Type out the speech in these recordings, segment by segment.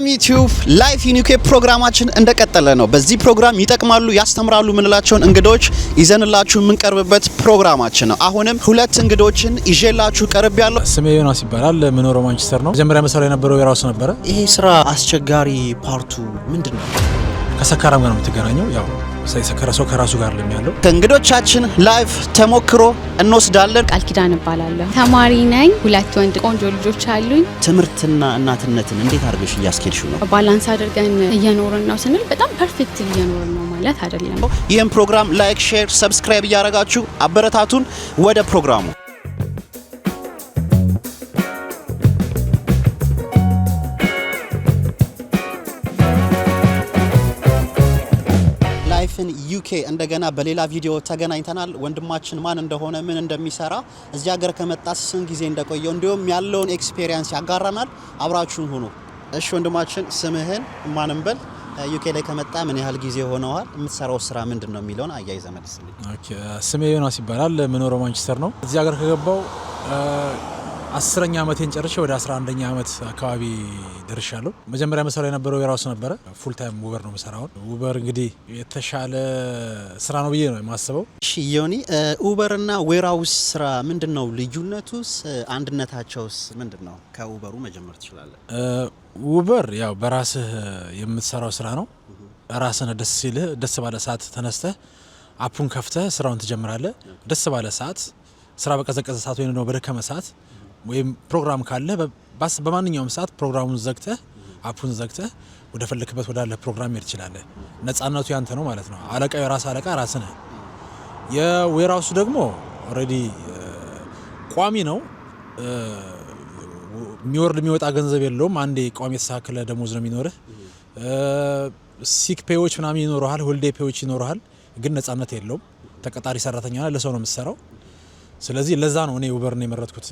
ሰላም ዩቲዩብ ላይፍ ኢን ዩኬ ፕሮግራማችን እንደቀጠለ ነው። በዚህ ፕሮግራም ይጠቅማሉ ያስተምራሉ ምንላቸውን እንግዶች ይዘንላችሁ የምንቀርብበት ፕሮግራማችን ነው። አሁንም ሁለት እንግዶችን ይዤላችሁ ቀርብ ያለው ስሜ ዮናስ ይባላል። ምኖረው ማንቸስተር ነው። መጀመሪያ መሰራ የነበረው የራሱ ነበረ። ይሄ ስራ አስቸጋሪ ፓርቱ ምንድነው? ከሰካራም ጋር ነው የምትገናኘው። ያው ሳይሰከረ ሰው ከራሱ ጋር ለሚያለው ከእንግዶቻችን ላይፍ ተሞክሮ እንወስዳለን። ቃል ኪዳን እባላለሁ። ተማሪ ነኝ። ሁለት ወንድ ቆንጆ ልጆች አሉኝ። ትምህርትና እናትነትን እንዴት አድርገሽ እያስኬድሽው ነው? ባላንስ አድርገን እየኖርን ነው ስንል በጣም ፐርፌክት እየኖርን ነው ማለት አይደለም። ይህን ፕሮግራም ላይክ፣ ሼር፣ ሰብስክራይብ እያደረጋችሁ አበረታቱን። ወደ ፕሮግራሙ ዩኬ እንደገና በሌላ ቪዲዮ ተገናኝተናል። ወንድማችን ማን እንደሆነ ምን እንደሚሰራ እዚህ ሀገር ከመጣ ስንት ጊዜ እንደቆየው እንዲሁም ያለውን ኤክስፒሪየንስ ያጋራናል። አብራችሁን ሁኑ። እሺ ወንድማችን ስምህን ማን እንበል? ዩኬ ላይ ከመጣ ምን ያህል ጊዜ ሆነዋል? የምትሰራው ስራ ምንድነው የሚለውን አያይዘ መልስልኝ። ኦኬ ስሜ ዮናስ ይባላል። ምኖረው ማንቸስተር ነው። እዚህ ሀገር ከገባው 10ኛ ዓመቴን ጨርሼ ወደ 11ኛ ዓመት አካባቢ ደርሻለሁ። መጀመሪያ መሰራ የነበረው የራሱ ነበረ። ፉል ታይም ኡበር ነው መሰራው። ኡበር እንግዲህ የተሻለ ስራ ነው ብዬ ነው የማስበው። እሺ ዮኒ፣ ኡበር እና ዌራውስ ስራ ምንድነው ልዩነቱስ? አንድነታቸውስ ምንድነው? ከኡበሩ መጀመር ትችላለህ። ኡበር ያው በራስህ የምትሰራው ስራ ነው። ራስህ ደስ ባለ ሰዓት ተነስተህ አፑን ከፍተህ ስራውን ትጀምራለህ። ደስ ባለ ሰዓት ስራ በቀዘቀዘ ሰዓት ወይም ነው በደከመ ሰዓት ወይም ፕሮግራም ካለ በማንኛውም ሰዓት ፕሮግራሙን ዘግተህ አፑን ዘግተህ ወደ ፈለክበት ወዳለ ፕሮግራም ይሄድ ይችላል። ነፃነቱ ያንተ ነው ማለት ነው። አለቃው የራስ አለቃ ራስ ነህ። የዌራውሱ ደግሞ ኦሬዲ ቋሚ ነው። የሚወርድ የሚወጣ ገንዘብ የለውም። አንዴ ቋሚ የተሳከለ ደሞዝ ነው የሚኖርህ። ሲክ ፔዎች ምናምን ይኖርሃል፣ ሆሊዴ ፔዎች ይኖርሃል። ግን ነፃነት የለውም። ተቀጣሪ ሰራተኛ ነህ፣ ለሰው ነው የምትሰራው። ስለዚህ ለዛ ነው እኔ ኡበርን የመረጥኩት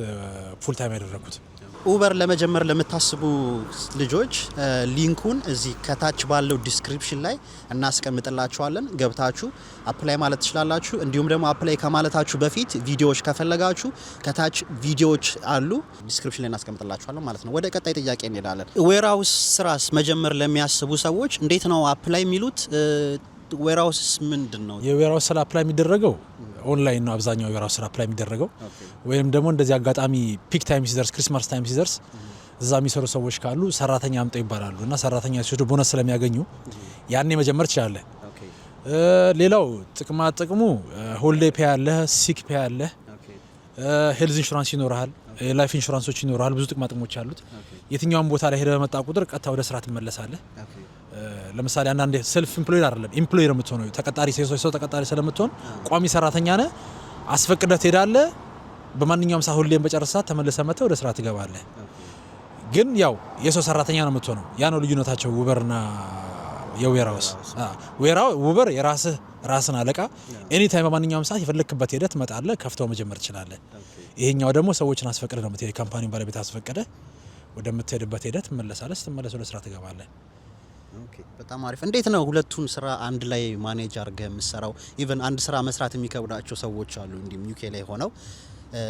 ፉል ታይም ያደረኩት። ኡበር ለመጀመር ለምታስቡ ልጆች ሊንኩን እዚህ ከታች ባለው ዲስክሪፕሽን ላይ እናስቀምጥላችኋለን። ገብታችሁ አፕላይ ማለት ትችላላችሁ። እንዲሁም ደግሞ አፕላይ ከማለታችሁ በፊት ቪዲዮዎች ከፈለጋችሁ ከታች ቪዲዮዎች አሉ፣ ዲስክሪፕሽን ላይ እናስቀምጥላችኋለን ማለት ነው። ወደ ቀጣይ ጥያቄ እንሄዳለን። ዌራውስ ስራስ መጀመር ለሚያስቡ ሰዎች እንዴት ነው አፕላይ የሚሉት? ዌራውስ ምንድነው? የዌራውስ ስራ አፕላይ የሚደረገው ኦንላይን ነው። አብዛኛው የዌራውስ ስራ አፕላይ የሚደረገው ወይም ደግሞ እንደዚህ አጋጣሚ ፒክ ታይም ሲደርስ ክሪስማስ ታይም ሲደርስ እዛ የሚሰሩ ሰዎች ካሉ ሰራተኛ አምጠው ይባላሉ እና ሰራተኛ ሲወስዱ ቦነስ ስለሚያገኙ ያኔ መጀመር ይችላል። ሌላው ጥቅሙ ሆሊዴይ ፔ አለ፣ ሲክ ፔ አለ፣ ሄልዝ ኢንሹራንስ ይኖርሃል፣ ላይፍ ኢንሹራንሶች ይኖርሃል። ብዙ ጥቅሞች አሉት። የትኛውም ቦታ ላይ ሄደ በመጣ ቁጥር ቀጥታ ወደ ስራ ትመለሳለህ። ለምሳሌ አንዳንዴ ሰልፍ ኢምፕሎይድ አይደለም ኢምፕሎየር የምትሆነው ተቀጣሪ ሰው ተቀጣሪ ስለምትሆን ቋሚ ሰራተኛ ነህ። አስፈቅደህ ትሄዳለህ። በማንኛውም ሰዓት ሁሌም በጨረሰ ሰዓት ተመልሰህ መጥተህ ወደ ስራ ትገባለህ። ግን ያው የሰው ሰራተኛ ነው የምትሆነው። ያ ነው ልዩነታቸው ኡበርና የዌራውስ። ኡበር ራስን አለቃ ኤኒ ታይም በማንኛውም ሰዓት የፈለክበት ሄደህ ትመጣለህ፣ ከፍተው መጀመር ትችላለህ። ይሄኛው ደግሞ ሰዎችን አስፈቅደህ ነው የምትሄደው። ካምፓኒውን ባለቤት አስፈቅደህ ወደምትሄድበት ሄደህ ትመለሳለህ። ስትመለስ ወደ ስራ ትገባለህ። ኦኬ በጣም አሪፍ። እንዴት ነው ሁለቱን ስራ አንድ ላይ ማኔጅ አድርገህ የምትሰራው? ኢቭን አንድ ስራ መስራት የሚከብዳቸው ሰዎች አሉ እንዲም ዩኬ ላይ ሆነው።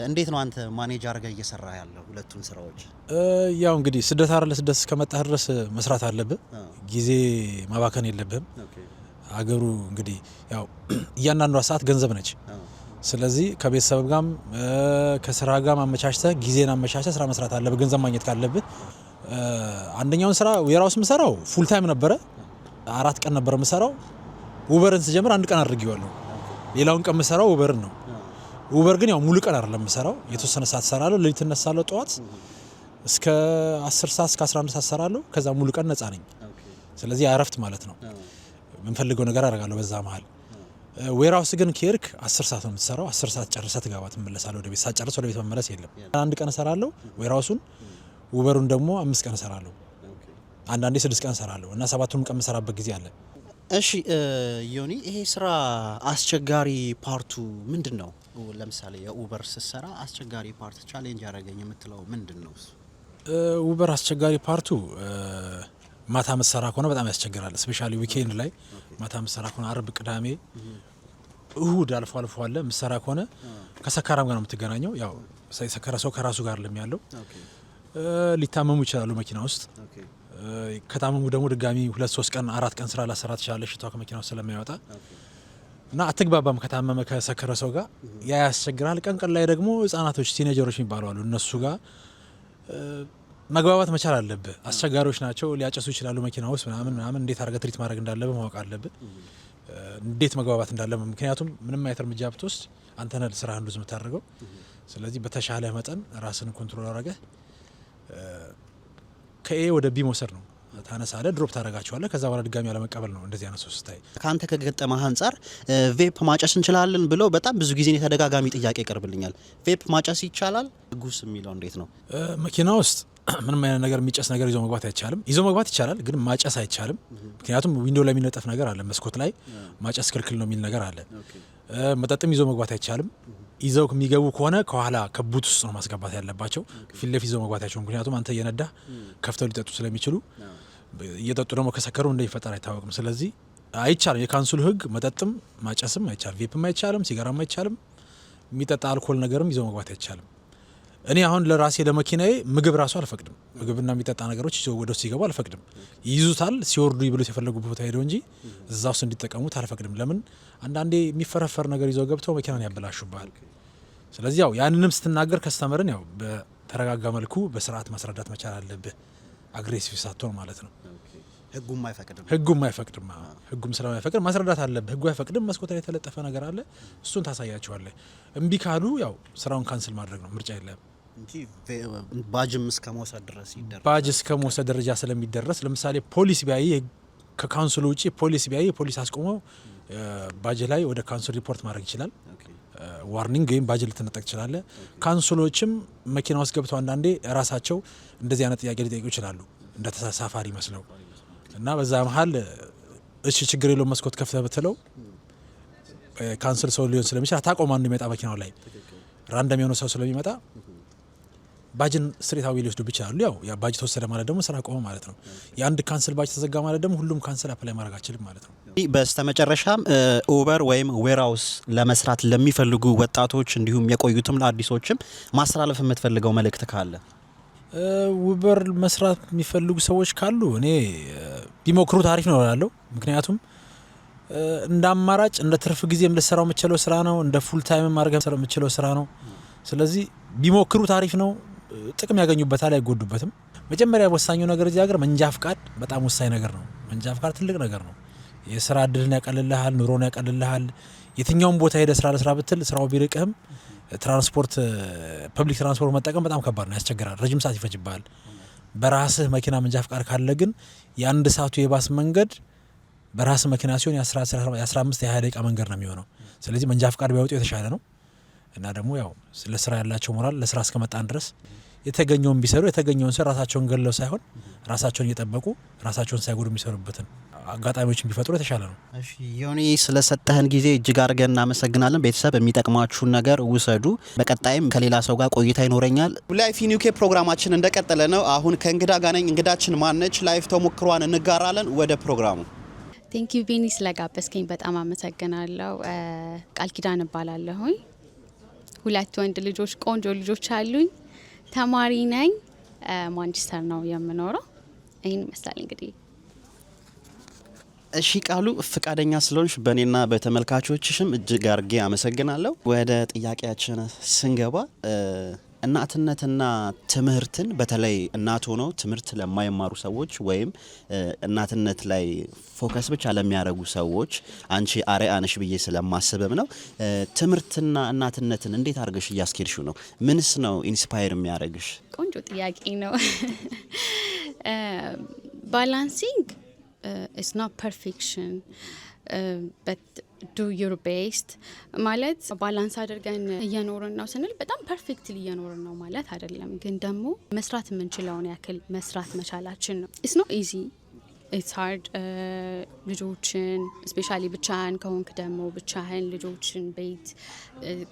እንዴት ነው አንተ ማኔጅ አድርገህ እየሰራ ያለው ሁለቱን ስራዎች? ያው እንግዲህ ስደት አይደለ፣ ስደት እስከመጣህ ድረስ መስራት አለብህ። ጊዜ ማባከን የለብህም። አገሩ እንግዲህ ያው እያንዳንዷ ሰዓት ገንዘብ ነች። ስለዚህ ከቤተሰብ ጋርም ከስራ ጋር አመቻችተህ ጊዜን አመቻችተህ ስራ መስራት አለብህ፣ ገንዘብ ማግኘት ካለብህ። አንደኛውን ስራ ዌራውስ የምሰራው ፉል ታይም ነበረ። 4 ቀን ነበር የምሰራው። ኡበርን ስጀምር 1 ቀን አድርጌዋለሁ። ሌላውን ቀን የምሰራው ኡበርን ነው። ኡበር ግን ያው ሙሉ ቀን አይደለም የምሰራው። የተወሰነ ሰዓት እሰራለሁ። ሌሊት እነሳለሁ ጠዋት እስከ 10 ሰዓት እስከ 11 ሰዓት እሰራለሁ። ከዛ ሙሉ ቀን ነፃ ነኝ። ስለዚህ አረፍት ማለት ነው። የምፈልገው ነገር አደርጋለሁ በዛ መሀል። ዌራውስ ግን ከሄድክ 10 ሰዓት ነው የምትሰራው። 10 ሰዓት ጨርሰህ ትመለሳለህ ወደ ቤት። ሳትጨርስ ወደ ቤት መመለስ የለም። 1 ቀን እሰራለሁ ዌራውሱን። ኡበሩን ደግሞ 5 ቀን እሰራለሁ። አንዳንዴ 6 ቀን እሰራለሁ እና 7ቱን ቀን የምሰራበት ጊዜ አለ። እሺ ዮኒ፣ ይሄ ስራ አስቸጋሪ ፓርቱ ምንድነው? ለምሳሌ የኡበር ስትሰራ አስቸጋሪ ፓርት ቻሌንጅ ያደረገኝ የምትለው ምንድነው? ኡበር አስቸጋሪ ፓርቱ ማታ መሰራ ከሆነ በጣም ያስቸግራል። ስፔሻሊ ዊኬንድ ላይ ማታ መሰራ ከሆነ አርብ፣ ቅዳሜ፣ እሁድ አልፎ አለ መሰራ ከሆነ ከሰካራም ጋር ነው የምትገናኘው። ያው ሳይሰከረ ሰው ከራሱ ጋር ለሚያለው ሊታመሙ ይችላሉ መኪና ውስጥ ከታመሙ ደግሞ ድጋሚ 2-3 ቀን 4 ቀን ስራ ላሰራ ትችላለሽ ሽታው ከመኪናው ስለማይወጣ እና አትግባባም ከታመመ ከሰከረ ሰው ጋር ያ ያስቸግራል። ቀን ላይ ደግሞ ህጻናቶች ቲኔጀሮች የሚባሉ አሉ እነሱ ጋር መግባባት መቻል አለብህ። አስቸጋሪዎች ናቸው፣ ሊያጨሱ ይችላሉ መኪና ውስጥ ምናምን እንዴት አድርገህ ትሪት ማድረግ እንዳለብህ ማወቅ አለብህ። እንዴት መግባባት እንዳለብህ ምክንያቱም ምንም አይነት እርምጃ ብትወስድ አንተ ነህ ስራህን ሉዝ የምታደርገው። ስለዚህ በተሻለ መጠን ራስን ኮንትሮል አድርገህ ከኤ ወደ ቢ መውሰድ ነው። ታነሳለህ፣ ድሮፕ ታደርጋቸዋለህ። ከዛ በኋላ ድጋሚ ያለመቀበል ነው። እንደዚህ አይነት ሰው ስታይ ካንተ ከገጠመህ አንጻር ቬፕ ማጨስ እንችላለን ብለው በጣም ብዙ ጊዜ ተደጋጋሚ ጥያቄ ይቀርብልኛል። ቬፕ ማጨስ ይቻላል? ጉስ የሚለው እንዴት ነው? መኪና ውስጥ ምንም አይነት ነገር የሚጨስ ነገር ይዞ መግባት አይቻልም። ይዞ መግባት ይቻላል ግን ማጨስ አይቻልም። ምክንያቱም ዊንዶው ላይ የሚነጠፍ ነገር አለ፣ መስኮት ላይ ማጨስ ክልክል ነው የሚል ነገር አለ። መጠጥም ይዞ መግባት አይቻልም። ይዘው የሚገቡ ከሆነ ከኋላ ከቡት ውስጥ ነው ማስገባት ያለባቸው። ፊት ለፊት ይዘው መግባት አይችሉም። ምክንያቱም አንተ እየነዳህ ከፍተው ሊጠጡ ስለሚችሉ፣ እየጠጡ ደግሞ ከሰከሩ እንደሚፈጠር አይታወቅም። ስለዚህ አይቻልም። የካውንስሉ ሕግ መጠጥም ማጨስም አይቻልም፣ ቬፕም አይቻልም፣ ሲጋራም አይቻልም፣ የሚጠጣ አልኮል ነገርም ይዘው መግባት አይቻልም። እኔ አሁን ለራሴ ለመኪናዬ ምግብ ራሱ አልፈቅድም። ምግብና የሚጠጣ ነገሮች ወደ ውስጥ ሲገቡ አልፈቅድም። ይይዙታል ሲወርዱ ይብሉት የፈለጉበት ቦታ ሄደው እንጂ እዛ ውስጥ እንዲጠቀሙት አልፈቅድም። ለምን አንዳንዴ የሚፈረፈር ነገር ይዘው ገብተው መኪናን ያበላሹብሃል። ስለዚህ ያው ያንንም ስትናገር ከስተመርን ያው በተረጋጋ መልኩ በስርዓት ማስረዳት መቻል አለብህ። አግሬሲቭ ሳትሆን ማለት ነው። ህጉም አይፈቅድም። ህጉም ስለማይፈቅድ ማስረዳት አለብህ። ህጉ አይፈቅድም። መስኮት ላይ የተለጠፈ ነገር አለ፣ እሱን ታሳያቸዋለህ። እምቢ ካሉ ያው ስራውን ካንስል ማድረግ ነው፣ ምርጫ የለም እንጂ ባጅም እስከ መውሰድ ድረስ ይደረስ። ባጅ እስከ መውሰድ ደረጃ ስለሚደረስ ለምሳሌ ፖሊስ ቢያይ ከካውንስሉ ውጪ ፖሊስ ቢያይ ፖሊስ አስቆመው ባጅ ላይ ወደ ካውንስል ሪፖርት ማድረግ ይችላል። ዋርኒንግ ወይም ባጅ ልትነጠቅ ትችላለህ። ካውንስሎችም መኪና ውስጥ ገብተው አንዳንዴ ራሳቸው እንደዚህ አይነት ጥያቄ ሊጠይቁ ይችላሉ እንደ ተሳፋሪ መስለው እና በዛ መሀል እሺ ችግር የለውም መስኮት ከፍተህ ብትለው ካንስል ሰው ሊሆን ስለሚችል አታቆም። አንዱ የሚመጣ መኪናው ላይ ራንደም የሆነ ሰው ስለሚመጣ ባጅን ስትሬታዊ ሊወስዱ ብቻ አሉ። ያው ባጅ ተወሰደ ማለት ደግሞ ስራ ቆመ ማለት ነው። የአንድ ካንስል ባጅ ተዘጋ ማለት ደግሞ ሁሉም ካንስል አፕላይ ማድረግ አይችልም ማለት ነው። በስተመጨረሻም ኡበር ወይም ዌርሃውስ ለመስራት ለሚፈልጉ ወጣቶች እንዲሁም የቆዩትም ለአዲሶችም ማስተላለፍ የምትፈልገው መልእክት ካለ? ኡበር መስራት የሚፈልጉ ሰዎች ካሉ እኔ ቢሞክሩ ታሪፍ ነው እላለሁ። ምክንያቱም እንደ አማራጭ እንደ ትርፍ ጊዜም ልትሰራው የምችለው ስራ ነው፣ እንደ ፉል ታይም ማድረግ የምችለው ስራ ነው። ስለዚህ ቢሞክሩ ታሪፍ ነው። ጥቅም ያገኙበታል፣ አይጎዱበትም። መጀመሪያ ወሳኙ ነገር እዚህ ሀገር መንጃ ፍቃድ በጣም ወሳኝ ነገር ነው። መንጃ ፍቃድ ትልቅ ነገር ነው። የስራ እድልን ያቀልልሃል፣ ኑሮን ያቀልልሃል። የትኛውም ቦታ ሄደ ስራ ለስራ ብትል ስራው ቢርቅህም ትራንስፖርት ፐብሊክ ትራንስፖርት መጠቀም በጣም ከባድ ነው፣ ያስቸግራል፣ ረጅም ሰዓት ይፈጅብሃል። በራስህ መኪና መንጃ ፍቃድ ካለ ግን የአንድ ሰዓቱ የባስ መንገድ በራስህ መኪና ሲሆን የ15-20 ደቂቃ መንገድ ነው የሚሆነው። ስለዚህ መንጃ ፍቃድ ቢያወጡ የተሻለ ነው እና ደግሞ ያው ለስራ ያላቸው ሞራል ለስራ እስከመጣን ድረስ የተገኘውን ቢሰሩ የተገኘውን ስራ ራሳቸውን ገለው ሳይሆን ራሳቸውን እየጠበቁ ራሳቸውን ሳይጎዱ የሚሰሩበትን አጋጣሚዎችን ቢፈጥሩ የተሻለ ነው። እሺ ዮኒ ስለሰጠህን ጊዜ እጅግ አድርገን እናመሰግናለን። ቤተሰብ የሚጠቅማችሁን ነገር ውሰዱ። በቀጣይም ከሌላ ሰው ጋር ቆይታ ይኖረኛል። ላይፍ ኢን ዩኬ ፕሮግራማችን እንደቀጠለ ነው። አሁን ከእንግዳ ጋር ነኝ። እንግዳችን ማነች? ላይፍ ተሞክሯን እንጋራለን። ወደ ፕሮግራሙ። ቴንክ ዩ ቪኒ ስለጋበዝከኝ በጣም አመሰግናለሁ። ቃል ኪዳን እባላለሁኝ። 2 ወንድ ልጆች ቆንጆ ልጆች አሉኝ። ተማሪ ነኝ። ማንቸስተር ነው የምኖረው። ይህን ይመስላል እንግዲህ። እሺ ቃሉ ፍቃደኛ ስለሆንሽ በእኔና በተመልካቾችሽም እጅግ አርጌ አመሰግናለሁ። ወደ ጥያቄያችን ስንገባ እናትነትና ትምህርትን በተለይ እናት ሆነው ትምህርት ለማይማሩ ሰዎች ወይም እናትነት ላይ ፎከስ ብቻ ለሚያደርጉ ሰዎች አንቺ አርአያ ነሽ ብዬ ስለማስብም ነው። ትምህርትና እናትነትን እንዴት አድርገሽ እያስኬድሽው ነው? ምንስ ነው ኢንስፓየር የሚያደርግሽ? ቆንጆ ጥያቄ ነው። ባላንሲንግ ኢትስ ኖት ፐርፌክሽን በት ዱ ዩር ቤስት ማለት ባላንስ አድርገን እየኖርን ነው ስንል በጣም ፐርፌክትሊ እየኖርን ነው ማለት አይደለም። ግን ደግሞ መስራት የምንችለውን ያክል መስራት መቻላችን ነው። ኢትስ ኖት ኢዚ ኢትስ ሃርድ። ልጆችን ስፔሻሊ ብቻህን ከሆንክ ደግሞ ብቻህን ልጆችን፣ ቤት፣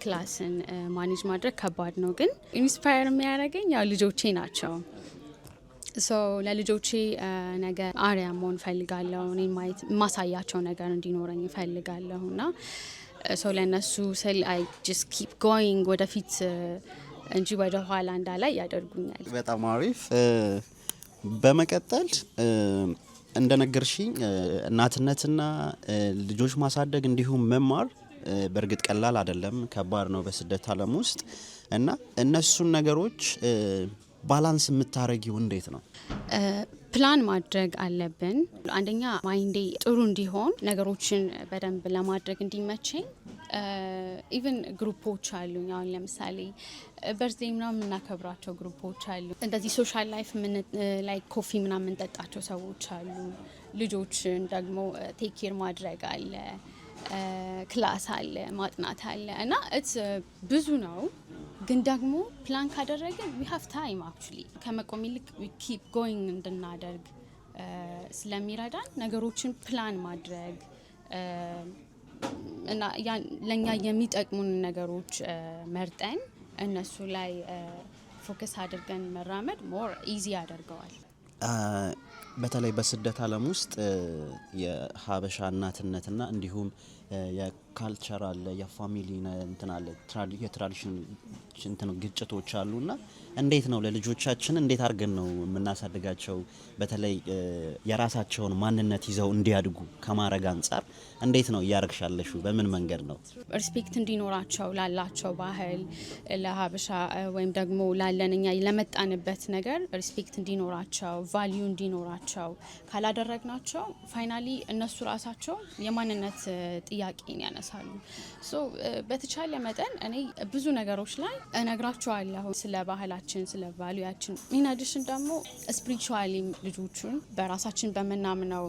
ክላስን ማኔጅ ማድረግ ከባድ ነው። ግን ኢንስፓየር የሚያደርገኝ ያው ልጆቼ ናቸው። ለልጆቼ ነገ አርአያ መሆን እፈልጋለሁ። እኔ ማየት ማሳያቸው ነገር እንዲኖረኝ እፈልጋለሁ እና ለነሱ ስል አይ ጀስት ኪፕ ጎይንግ ወደፊት እንጂ ወደ ኋላ እንዳላይ ያደርጉኛል። በጣም አሪፍ። በመቀጠል እንደነገርሽኝ እናትነትና ልጆች ማሳደግ እንዲሁም መማር በእርግጥ ቀላል አይደለም፣ ከባድ ነው በስደት ዓለም ውስጥ እና እነሱን ነገሮች ባላንስ የምታረጊው እንዴት ነው? ፕላን ማድረግ አለብን። አንደኛ ማይንዴ ጥሩ እንዲሆን ነገሮችን በደንብ ለማድረግ እንዲመቸኝ ኢቨን ግሩፖች አሉ። አሁን ለምሳሌ በርዝዴይ ምናምን የምናከብራቸው ግሩፖች አሉ። እንደዚህ ሶሻል ላይፍ ላይ ኮፊ ምናምን የምንጠጣቸው ሰዎች አሉ። ልጆችን ደግሞ ቴክ ኬር ማድረግ አለ፣ ክላስ አለ፣ ማጥናት አለ እና ብዙ ነው። ግን ደግሞ ፕላን ካደረግን we have time actually ከመቆም ይልቅ keep going እንድናደርግ ስለሚረዳን ነገሮችን ፕላን ማድረግ እና ለኛ የሚጠቅሙን ነገሮች መርጠን እነሱ ላይ ፎከስ አድርገን መራመድ ሞር ኢዚ ያደርገዋል። በተለይ በስደት ዓለም ውስጥ የሀበሻ እናትነትና እንዲሁም የካልቸራል የፋሚሊ እንትን አለ የትራዲሽን እንትን ግጭቶች አሉና እንዴት ነው ለልጆቻችን እንዴት አድርገን ነው የምናሳድጋቸው? በተለይ የራሳቸውን ማንነት ይዘው እንዲያድጉ ከማረግ አንጻር እንዴት ነው እያረግሻለሹ? በምን መንገድ ነው ሪስፔክት እንዲኖራቸው ላላቸው ባህል ለሀበሻ ወይም ደግሞ ላለንኛ ለመጣንበት ነገር ሪስፔክት እንዲኖራቸው ቫልዩ እንዲኖራቸው ካላደረግናቸው ፋይናሊ እነሱ ራሳቸው የማንነት ጥያቄን ያነሳሉ። ሶ በተቻለ መጠን እኔ ብዙ ነገሮች ላይ እነግራቸዋለሁ ስለ ባህላችን ስለ ቫልዩያችን። ኢን አዲሽን ደግሞ ስፒሪቹዋሊ ልጆቹን በራሳችን በምናምነው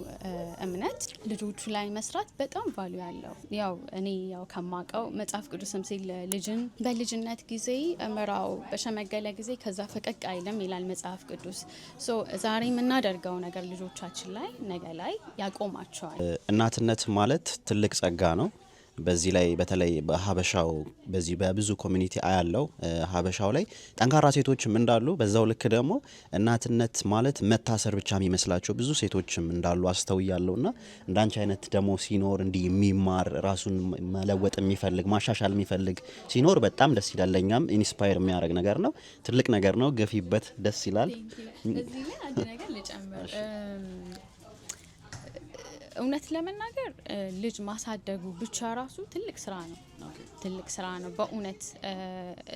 እምነት ልጆቹ ላይ መስራት በጣም ቫልዩ ያለው ያው እኔ ያው ከማቀው መጽሐፍ ቅዱስም ሲል ልጅን በልጅነት ጊዜ እመራው በሸመገለ ጊዜ ከዛ ፈቀቅ አይልም ይላል መጽሐፍ ቅዱስ። ሶ ዛሬ የምናደርገው ነገር ልጆቻችን ላይ ነገ ላይ ያቆማቸዋል። እናትነት ማለት ትልቅ ጸጋ ነው። በዚህ ላይ በተለይ በሀበሻው በዚህ በብዙ ኮሚኒቲ አያለው ሀበሻው ላይ ጠንካራ ሴቶችም እንዳሉ በዛው ልክ ደግሞ እናትነት ማለት መታሰር ብቻ የሚመስላቸው ብዙ ሴቶችም እንዳሉ አስተውያለሁና እንዳንቺ አይነት ደግሞ ሲኖር እንዲህ የሚማር ራሱን መለወጥ የሚፈልግ ማሻሻል የሚፈልግ ሲኖር በጣም ደስ ይላል። ለኛም ኢንስፓየር የሚያደርግ ነገር ነው። ትልቅ ነገር ነው። ገፊበት። ደስ ይላል። እዚህ ላይ አንድ ነገር ልጨምር። እውነት ለመናገር ልጅ ማሳደጉ ብቻ ራሱ ትልቅ ስራ ነው። ትልቅ ስራ ነው በእውነት።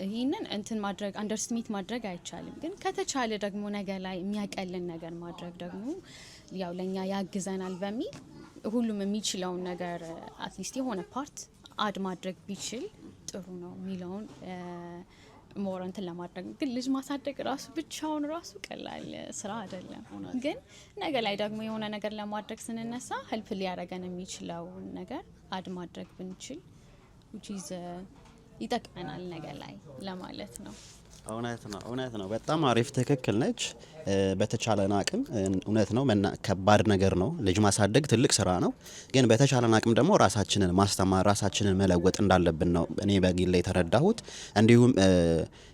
ይህንን እንትን ማድረግ አንደርስቲሜት ማድረግ አይቻልም። ግን ከተቻለ ደግሞ ነገ ላይ የሚያቀልን ነገር ማድረግ ደግሞ ያው ለኛ ያግዘናል በሚል ሁሉም የሚችለውን ነገር አትሊስት የሆነ ፓርት አድ ማድረግ ቢችል ጥሩ ነው የሚለውን ሞር እንትን ለማድረግ። ግን ልጅ ማሳደግ ራሱ ብቻውን ራሱ ቀላል ስራ አይደለም። ግን ነገ ላይ ደግሞ የሆነ ነገር ለማድረግ ስንነሳ ሄልፕ ሊያደርገን የሚችለው ነገር አድ ማድረግ ብንችል ይጠቅመናል ነገ ላይ ለማለት ነው። እውነት ነው። በጣም አሪፍ ትክክል ነች። በተቻለን አቅም እውነት ነው ከባድ ነገር ነው። ልጅ ማሳደግ ትልቅ ስራ ነው። ግን በተቻለን አቅም ደግሞ ራሳችንን ማስተማር ራሳችንን መለወጥ እንዳለብን ነው እኔ በግሌ የተረዳሁት። እንዲሁም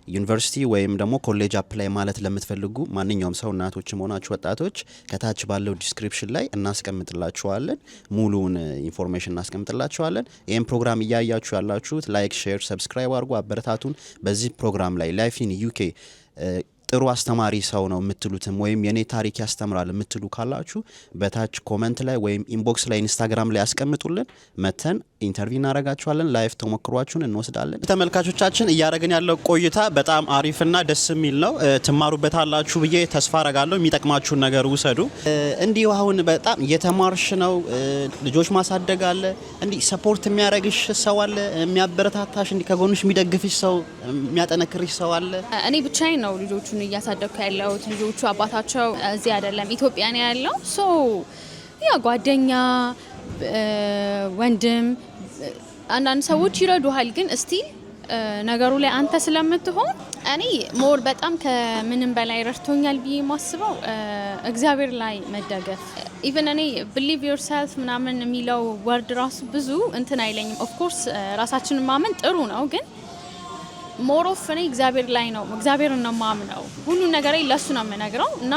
ዩኒቨርሲቲ ወይም ደግሞ ኮሌጅ አፕላይ ማለት ለምትፈልጉ ማንኛውም ሰው እናቶችም ሆናችሁ ወጣቶች ከታች ባለው ዲስክሪፕሽን ላይ እናስቀምጥላችኋለን። ሙሉውን ኢንፎርሜሽን እናስቀምጥላችኋለን። ይህን ፕሮግራም እያያችሁ ያላችሁት ላይክ፣ ሼር፣ ሰብስክራይብ አድርጉ፣ አበረታቱን። በዚህ ፕሮግራም ላይ ላይፍ ኢን ዩኬ ጥሩ አስተማሪ ሰው ነው የምትሉትም ወይም የኔ ታሪክ ያስተምራል የምትሉ ካላችሁ በታች ኮመንት ላይ ወይም ኢንቦክስ ላይ ኢንስታግራም ላይ ያስቀምጡልን። መተን ኢንተርቪው እናረጋችኋለን። ላይፍ ተሞክሯችሁን እንወስዳለን። ተመልካቾቻችን እያደረግን ያለው ቆይታ በጣም አሪፍና ደስ የሚል ነው። ትማሩበታላችሁ ብዬ ተስፋ አረጋለሁ። የሚጠቅማችሁን ነገር ውሰዱ። እንዲሁ አሁን በጣም እየተማርሽ ነው። ልጆች ማሳደግ አለ። እንዲህ ሰፖርት የሚያደርግሽ ሰው አለ? የሚያበረታታሽ እንዲህ ከጎንሽ የሚደግፍሽ ሰው የሚያጠነክርሽ ሰው አለ? እኔ ብቻዬን ነው ልጆቹን እያሳደግኩ ያለሁት። ልጆቹ አባታቸው እዚህ አይደለም ኢትዮጵያ ነው ያለው። ሶ ያ ጓደኛ ወንድም አንዳንድ ሰዎች ይረዱሃል። ግን እስቲል ነገሩ ላይ አንተ ስለምትሆን እኔ ሞር በጣም ከምንም በላይ ረድቶኛል ብዬ ማስበው እግዚአብሔር ላይ መደገፍ። ኢቨን እኔ ቢሊቭ ዮርሰልፍ ምናምን የሚለው ወርድ ራሱ ብዙ እንትን አይለኝም። ኦፍ ኮርስ ራሳችንን ማመን ጥሩ ነው። ግን ሞር ኦፍ እኔ እግዚአብሔር ላይ ነው እግዚአብሔርን ነው ማምነው። ሁሉን ነገር ለሱ ነው የምነግረው እና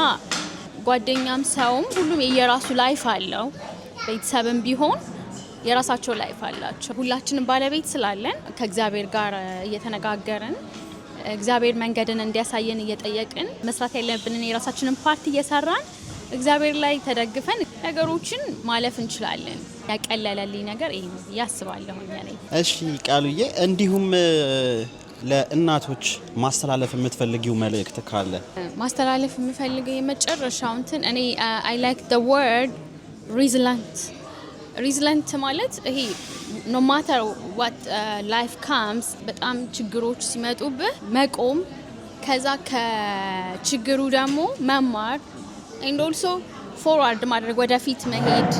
ጓደኛም ሰውም ሁሉም የየራሱ ላይፍ አለው። ቤተሰብም ቢሆን የራሳቸው ላይፍ አላቸው። ሁላችንም ባለቤት ስላለን ከእግዚአብሔር ጋር እየተነጋገርን እግዚአብሔር መንገድን እንዲያሳየን እየጠየቅን መስራት ያለብንን የራሳችንን ፓርቲ እየሰራን እግዚአብሔር ላይ ተደግፈን ነገሮችን ማለፍ እንችላለን። ያቀለለልኝ ነገር ይሄ ነው ያስባለሁ እኔ። እሺ ቃሉዬ፣ እንዲሁም ለእናቶች ማስተላለፍ የምትፈልጊው መልእክት ካለ? ማስተላለፍ የምፈልገው የመጨረሻው እንትን እኔ I like the word resilient ማለት ይሄ no matter what life comes በጣም ችግሮች ሲመጡብህ መቆም፣ ከዛ ከችግሩ ደግሞ መማር and also forward ማድረግ፣ ወደፊት መሄድ፣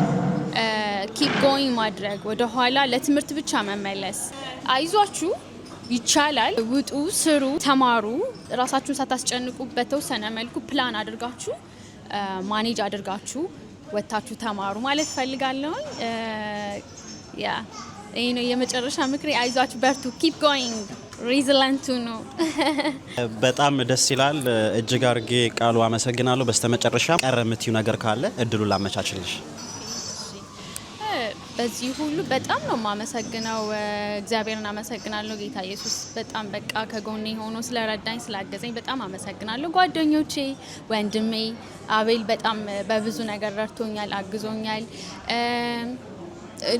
keep going ማድረግ፣ ወደ ኋላ ለትምህርት ብቻ መመለስ። አይዟችሁ፣ ይቻላል፣ ውጡ፣ ስሩ፣ ተማሩ። ራሳችሁን ሳታስጨንቁ በተወሰነ መልኩ ፕላን አድርጋችሁ ማኔጅ አድርጋችሁ ወታችሁ ተማሩ ማለት ፈልጋለሁ። ያ ይሄ ነው የመጨረሻ ምክሬ። አይዟችሁ፣ በርቱ፣ keep going resilient ነው። በጣም ደስ ይላል። እጅግ አድርጌ ቃሉ አመሰግናለሁ። በስተመጨረሻ ቀረ የምትዩ ነገር ካለ እድሉ ላመቻችልሽ። በዚህ ሁሉ በጣም ነው የማመሰግነው። እግዚአብሔርን አመሰግናለሁ። ጌታ ኢየሱስ በጣም በቃ ከጎኔ ሆኖ ስለረዳኝ ስላገዘኝ በጣም አመሰግናለሁ። ጓደኞቼ፣ ወንድሜ አቤል በጣም በብዙ ነገር ረድቶኛል፣ አግዞኛል።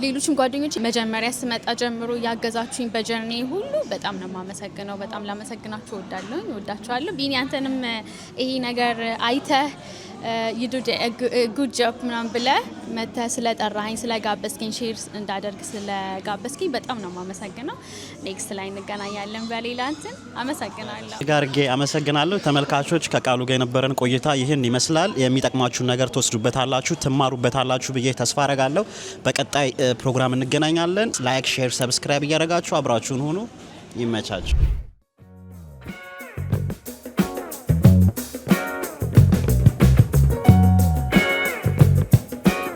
ሌሎችም ጓደኞች መጀመሪያ ስመጣ ጀምሮ ያገዛችሁኝ በጀርኒ ሁሉ በጣም ነው የማመሰግነው። በጣም ላመሰግናችሁ እወዳችኋለሁ። ቢኒ አንተንም ይሄ ነገር አይተህ you do a good job ምናምን ብለህ መተህ ስለጠራኸኝ ስለጋበዝከኝ ሼር እንዳደርግ ስለጋበዝከኝ በጣም ነው የማመሰግነው። ኔክስት ላይ እንገናኛለን በሌላ እንትን። አመሰግናለሁ። ጋርጌ አመሰግናለሁ። ተመልካቾች ከቃሉ ጋር የነበረን ቆይታ ይህን ይመስላል። የሚጠቅማችሁ ነገር ትወስዱበታላችሁ፣ ትማሩበታላችሁ ብዬ ተስፋ አረጋለሁ። በቀጣይ ፕሮግራም እንገናኛለን። ላይክ፣ ሼር፣ ሰብስክራይብ እያደረጋችሁ አብራችሁን ሁኑ። ይመቻችሁ።